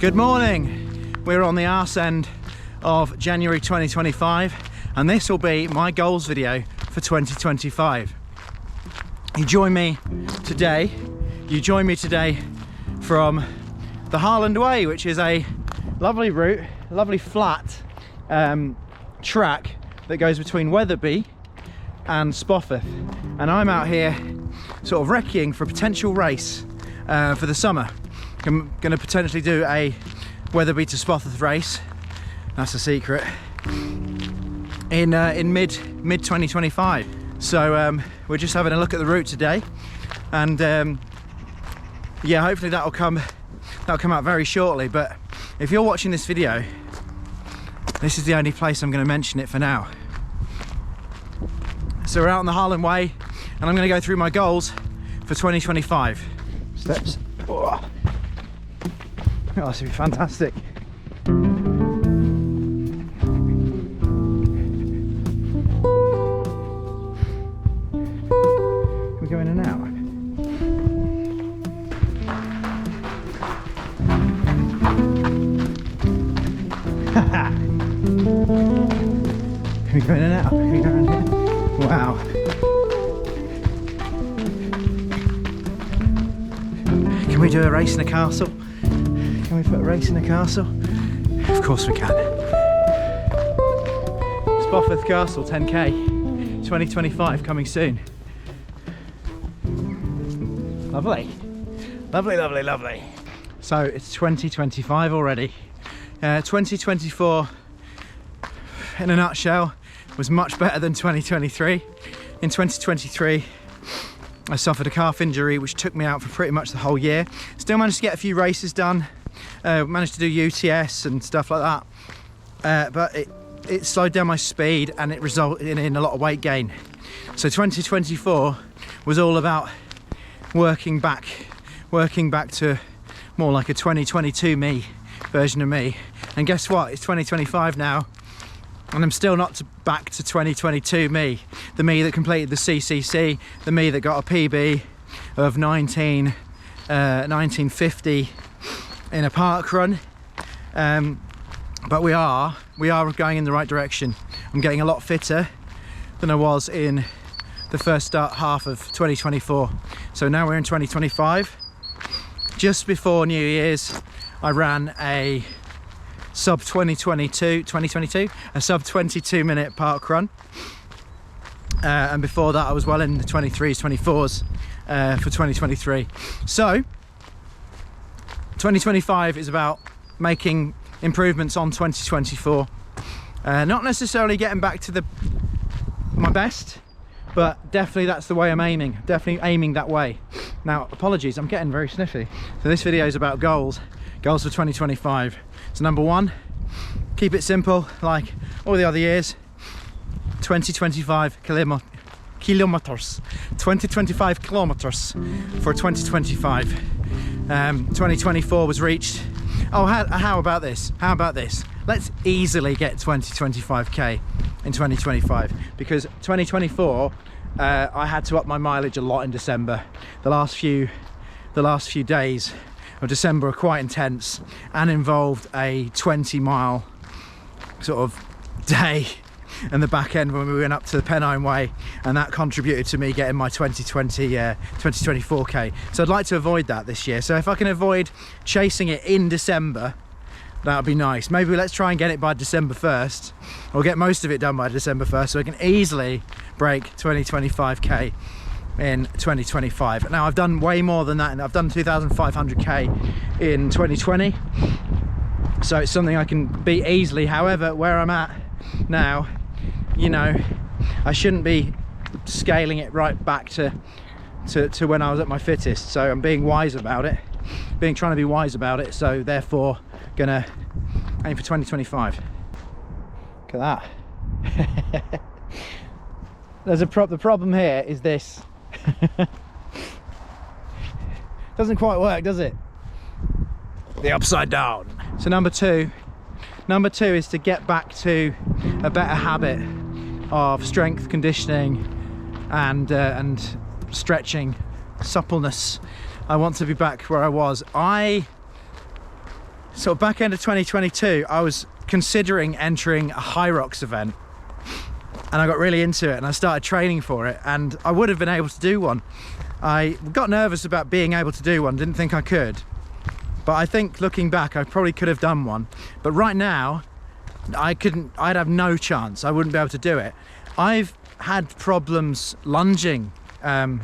Good morning. We're on the arse end of January 2025 and this will be my goals video for 2025. You join me today from the Harland Way, which is a lovely route, a lovely flat track that goes between Wetherby and Spofford, and I'm out here sort of recceing for a potential race for the summer. I'm going to potentially do a Wetherby to Spofford race, that's a secret, in mid 2025. So we're just having a look at the route today, and yeah, hopefully that'll come out very shortly. But if you're watching this video, this is the only place I'm going to mention it for now. So we're out on the Harland Way and I'm going to go through my goals for 2025. Steps. Oh, this would be fantastic. We're going in and out. We're going in and out. We're going in. Wow. Can we do a race in a castle? Can we put a race in a castle? Of course we can. Spofford Castle 10k 2025 coming soon. Lovely. Lovely, lovely, lovely. So it's 2025 already. 2024 in a nutshell was much better than 2023. In 2023 I suffered a calf injury which took me out for pretty much the whole year. Still managed to get a few races done, managed to do UTS and stuff like that, but it slowed down my speed and it resulted in a lot of weight gain. So 2024 was all about working back to more like a 2022 me version of me. And guess what, it's 2025 now and I'm still not back to 2022 me, the me that completed the CCC, the me that got a PB of 1950 in a park run, but we are going in the right direction. I'm getting a lot fitter than I was in the first half of 2024. So now we're in 2025. Just before New Year's I ran a sub 2022 a sub 22 minute park run, and before that I was well in the 23s 24s for 2023. So 2025 is about making improvements on 2024, not necessarily getting back to my best, but definitely that's the way I'm aiming, definitely aiming that way. Now apologies, I'm getting very sniffy. So this video is about goals for 2025. So number one, keep it simple like all the other years. 2025 kilometers 2025 kilometers for 2025. 2024 was reached. Oh, how about this, let's easily get 2025k in 2025, because 2024 I had to up my mileage a lot in December. The last few days of December are quite intense and involved a 20-mile sort of day in the back end when we went up to the Pennine Way, and that contributed to me getting my 2024k. So I'd like to avoid that this year. So if I can avoid chasing it in December, that would be nice. Maybe let's try and get it by December 1st, or get most of it done by December 1st, so I can easily break 2025k in 2025. Now I've done way more than that, and I've done 2,500k in 2020, so it's something I can beat easily. However, where I'm at now, you know, I shouldn't be scaling it right back to when I was at my fittest. So I'm being wise about it, trying to be wise about it. So therefore gonna aim for 2025. Look at that. The problem here is this. Doesn't quite work, does it? The upside down. So number two is to get back to a better habit of strength conditioning and stretching, suppleness. I want to be back where I was. I sort of back end of 2022, I was considering entering a high rocks event, and I got really into it and I started training for it, and I would have been able to do one. I got nervous about being able to do one, didn't think I could, but I think looking back I probably could have done one. But right now I'd have no chance. I wouldn't be able to do it. I've had problems lunging. I've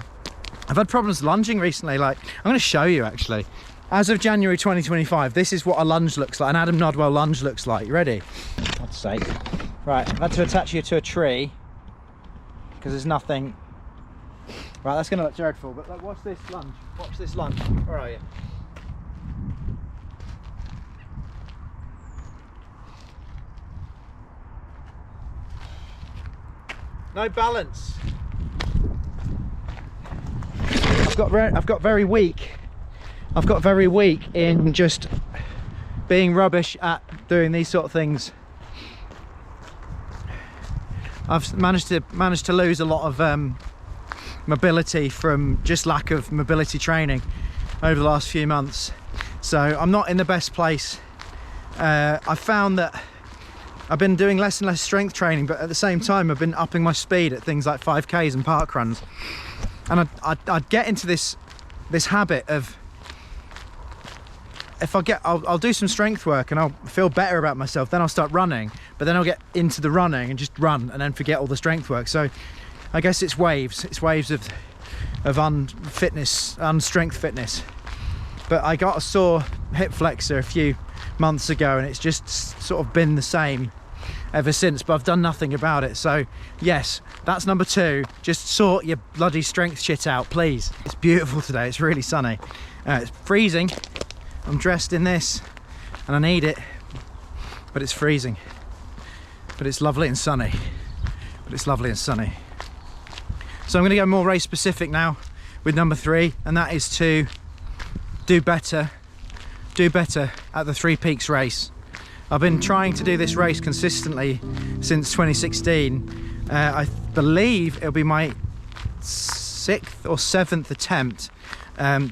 had problems lunging recently. Like, I'm going to show you actually. As of January 2025, this is what a lunge looks like, an Adam Nodwell lunge looks like. You ready? For God's sake. Right, I've had to attach you to a tree because there's nothing. Right, that's going to look dreadful, but like, watch this lunge. Watch this lunge. Where are you? No balance. I've got very weak. I've got very weak in just being rubbish at doing these sort of things. I've managed to lose a lot of mobility from just lack of mobility training over the last few months. So I'm not in the best place. I found that I've been doing less and less strength training, but at the same time I've been upping my speed at things like 5Ks and park runs. And I'd get into this habit of, if I'll do some strength work and I'll feel better about myself, then I'll start running, but then I'll get into the running and just run and then forget all the strength work. So I guess it's waves of unstrength fitness. But I got a sore hip flexor a few months ago and it's just sort of been the same ever since, but I've done nothing about it. So yes, that's number 2. Just sort your bloody strength shit out, please. It's beautiful today, it's really sunny. It's freezing. I'm dressed in this and I need it, but it's freezing. But it's lovely and sunny. So I'm going to go more race specific now with number 3, and that is to do better at the Three Peaks race. I've been trying to do this race consistently since 2016. I believe it'll be my 6th or 7th attempt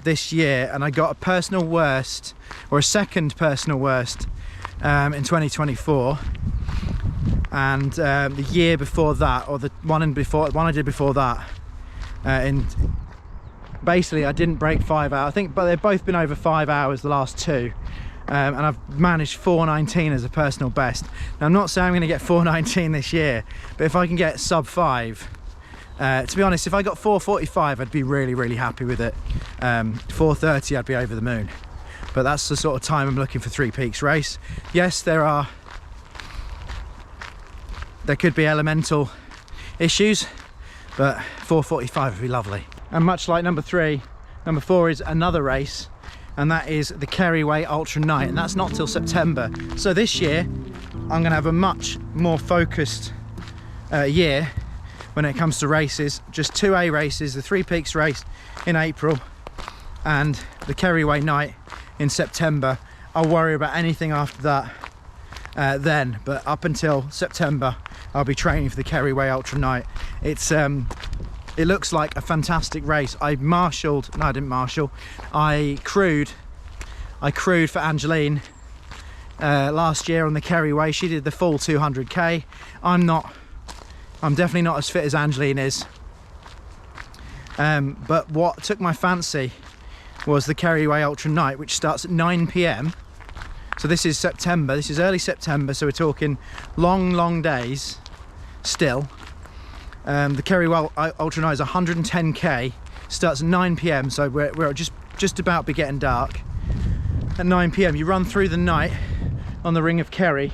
this year, and I got a personal worst, or a second personal worst, in 2024. And the year before that, or the one I did before that, basically I didn't break 5 hours, I think, but they've both been over 5 hours, the last 2. And I've managed 4:19 as a personal best. Now, I'm not saying I'm going to get 4:19 this year, but if I can get sub 5, to be honest, if I got 4:45, I'd be really happy with it. 4:30, I'd be over the moon. But that's the sort of time I'm looking for Three Peaks race. Yes, there could be elemental issues, but 4:45 would be lovely. And much like number 3, number 4 is another race, and that is the Kerryway Ultra Night, and that's not till September. So this year I'm going to have a much more focused year when it comes to races. Just 2A races, the Three Peaks race in April and the Kerryway Night in September. I'll worry about anything after that then, but up until September I'll be training for the Kerryway Ultra Night. It looks like a fantastic race. I crewed for Angeline last year on the Kerryway. She did the full 200k. I'm definitely not as fit as Angeline is. But what took my fancy was the Kerryway Ultra Night, which starts at 9 PM. So this is September, this is early September, so we're talking long days still. The Kerryway Ultra Night is 110k, starts at 9 PM, so we're just about be getting dark. At 9 PM you run through the night on the Ring of Kerry,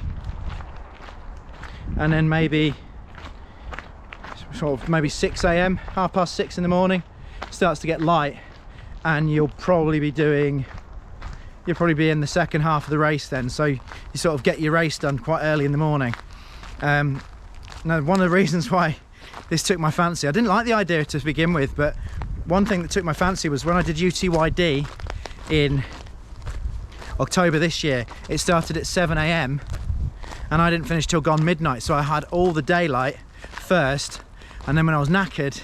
and then maybe 6 AM, 6:30 in the morning, starts to get light, and you'll probably be in the second half of the race then, so you sort of get your race done quite early in the morning. Now, one of the reasons why this took my fancy, I didn't like the idea to begin with, but one thing that took my fancy was when I did UTYD in October this year. It started at 7 AM and I didn't finish till gone midnight, so I had all the daylight first, and then when I was knackered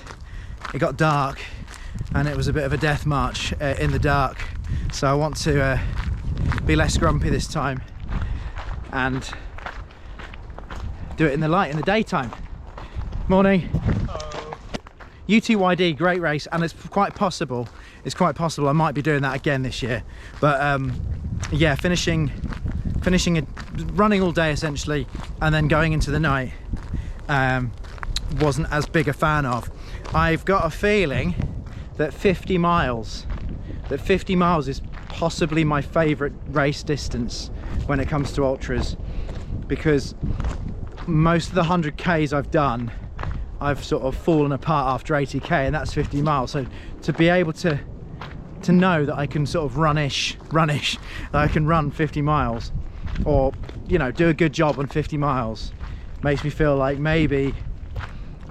it got dark and it was a bit of a death march in the dark. So I want to be less grumpy this time, and do it in the light, in the daytime. Morning. UTYD, great race, and it's quite possible I might be doing that again this year. But yeah, finishing it, running all day essentially, and then going into the night, wasn't as big a fan of. I've got a feeling that 50 miles is possibly my favourite race distance when it comes to ultras, because most of the 100Ks I've done, I've sort of fallen apart after 80K, and that's 50 miles. So to be able to know that I can sort of runish, that I can run 50 miles, or, you know, do a good job on 50 miles, makes me feel like maybe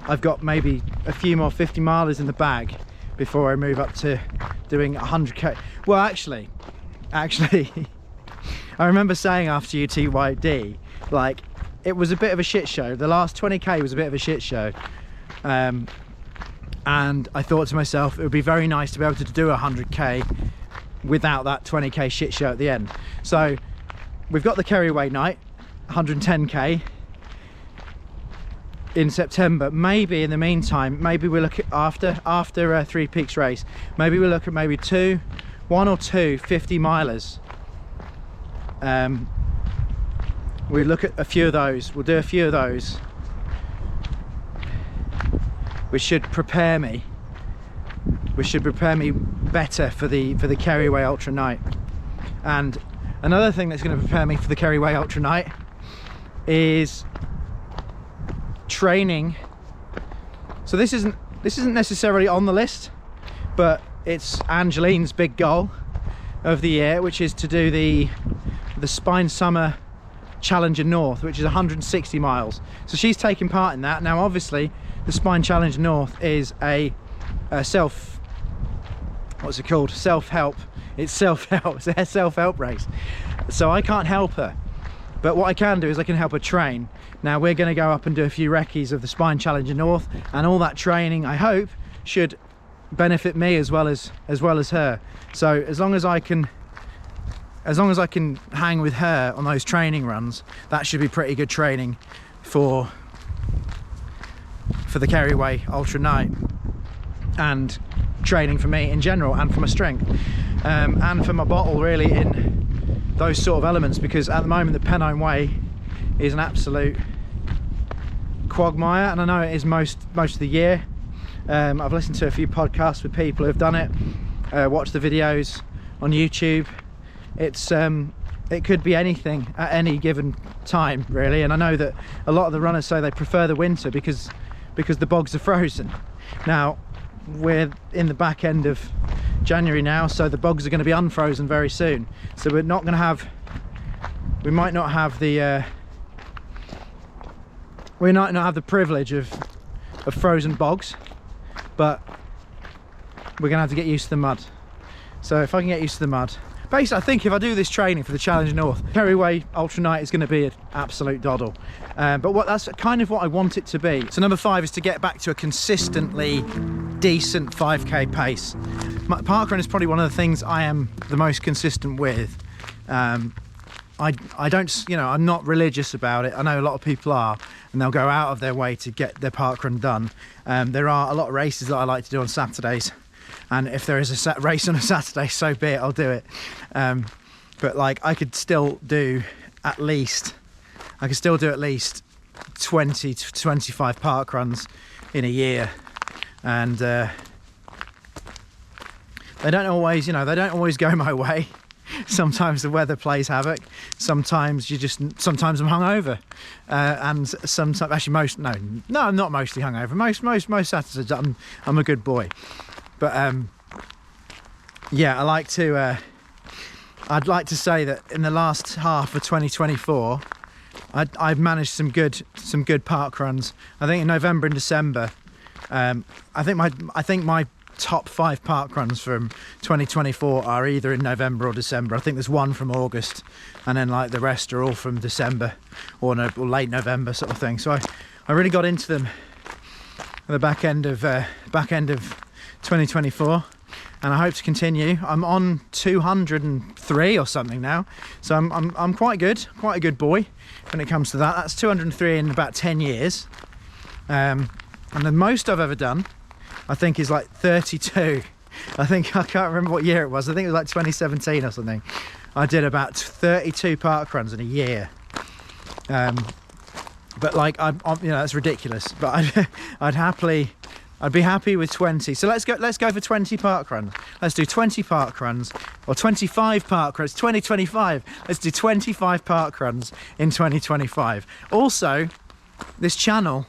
I've got maybe a few more 50 milers in the bag before I move up to doing 100K. Well, actually, I remember saying after UTYD, like, it was a bit of a shit show. The last 20K was a bit of a shit show. And I thought to myself, it would be very nice to be able to do 100K without that 20K shit show at the end. So we've got the Kerryway night, 110K in September. Maybe in the meantime, maybe we'll look at after Three Peaks race, maybe we'll look at maybe one or two 50 milers. We'll look at a few of those. We'll do a few of those, which should prepare me better for the Kerryway Ultra Night. And another thing that's going to prepare me for the Kerryway Ultra Night is training. So this isn't necessarily on the list, but it's Angeline's big goal of the year, which is to do the Spine Summer Challenger North, which is 160 miles. So she's taking part in that. Now obviously the Spine Challenger North is a self-help. It's a self-help race. So I can't help her, but what I can do is I can help her train. Now we're going to go up and do a few recce's of the Spine Challenger North, and all that training, I hope, should benefit me as well as her. So as long as I can hang with her on those training runs, that should be pretty good training for the Kerryway Ultra Night, and training for me in general, and for my strength, and for my bottle, really, in those sort of elements, because at the moment the Pennine Way is an absolute quagmire, and I know it is most of the year. I've listened to a few podcasts with people who've done it, watched the videos on YouTube. It could be anything at any given time, really, and I know that a lot of the runners say they prefer the winter because the bogs are frozen. Now we're in the back end of January now, so the bogs are going to be unfrozen very soon, so we might not have the privilege of frozen bogs, but we're gonna have to get used to the mud. So if I can get used to the mud, basically, I think if I do this training for the Challenger North, Kerryway Ultra Night is going to be an absolute doddle. But that's kind of what I want it to be. So number 5 is to get back to a consistently decent 5K pace. Parkrun is probably one of the things I am the most consistent with. I don't, you know, I'm not religious about it. I know a lot of people are, and they'll go out of their way to get their parkrun done. There are a lot of races that I like to do on Saturdays, and if there is a race on a Saturday, so be it, I'll do it. But like, I could still do at least 20 to 25 parkruns in a year, and they don't always, you know, they don't always go my way. Sometimes the weather plays havoc. Sometimes I'm hungover, and sometimes, actually, I'm not mostly hungover. Most Saturdays I'm a good boy. But yeah, I'd like to say that in the last half of 2024, I've managed some good park runs. I think in November and December, I think my top 5 park runs from 2024 are either in November or December. I think there's one from August, and then like the rest are all from December or late November sort of thing. So I really got into them at the back end of 2024, and I hope to continue. I'm on 203 or something now, so I'm quite good, quite a good boy when it comes to that. That's 203 in about 10 years, and the most I've ever done, I think, is like 32. I can't remember what year it was. I think it was like 2017 or something. I did about 32 park runs in a year. But like, you know, that's ridiculous. But I'd be happy with 20. So let's go for 20 park runs. Let's do 20 park runs, or 25 park runs. 2025. Let's do 25 park runs in 2025. Also, this channel,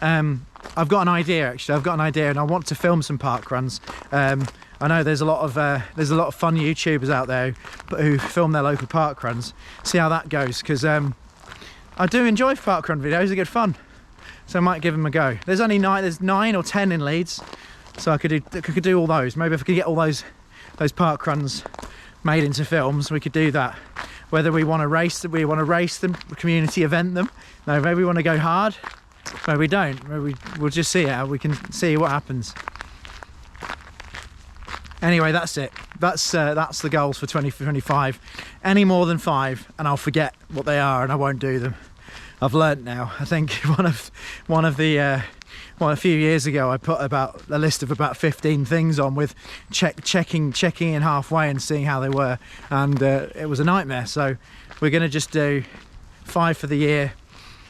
I've got an idea actually. I've got an idea, and I want to film some park runs. I know there's a lot of fun YouTubers out there who film their local park runs. See how that goes, because I do enjoy park run videos. They're good fun, so I might give them a go. There's 9 or 10 in Leeds, so I could do all those. Maybe if I could get all those park runs made into films, we could do that. Whether we want to race them, community event them. No, maybe we want to go hard. Maybe we don't. Maybe we'll just see how we can see what happens. Anyway, that's it. That's the goals for 2025. Any more than 5, and I'll forget what they are, and I won't do them. I've learnt now. I think a few years ago, I put about a list of about 15 things on with checking in halfway and seeing how they were, and it was a nightmare. So we're going to just do 5 for the year,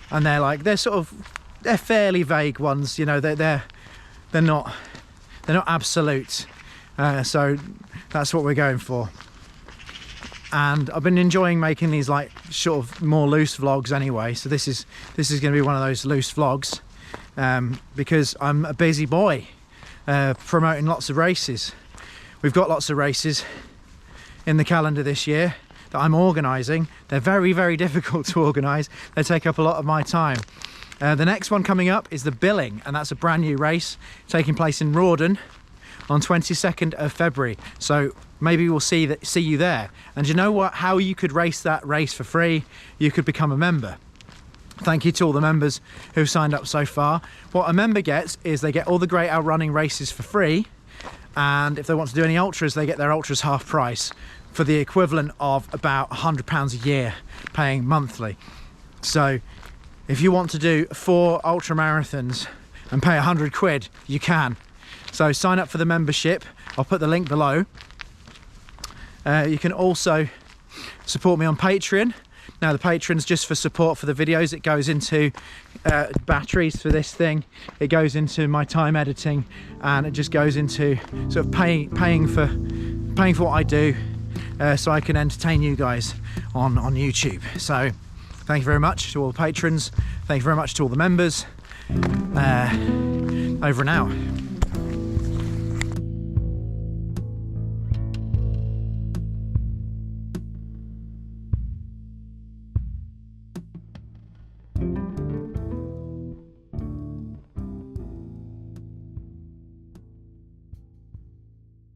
and they're fairly vague ones. You know, they're not absolute. So that's what we're going for. And I've been enjoying making these like sort of more loose vlogs anyway. So this is going to be one of those loose vlogs, because I'm a busy boy promoting lots of races. We've got lots of races in the calendar this year that I'm organising. They're very, very difficult to organise. They take up a lot of my time. The next one coming up is the Billing, and that's a brand new race taking place in Rawdon on 22nd of February. So maybe we'll see you there. And you know what? How you could race that race for free? You could become a member. Thank you to all the members who've signed up so far. What a member gets is they get all the Great Outrunning races for free, and if they want to do any ultras, they get their ultras half price, for the equivalent of about £100 a year, paying monthly. So if you want to do 4 ultra marathons and pay 100 quid, you can. So sign up for the membership. I'll put the link below. You can also support me on Patreon. Now the Patreon's just for support for the videos. It goes into batteries for this thing. It goes into my time editing, and it just goes into sort of paying for what I do, so I can entertain you guys on YouTube. So thank you very much to all the patrons. Thank you very much to all the members. Over and out.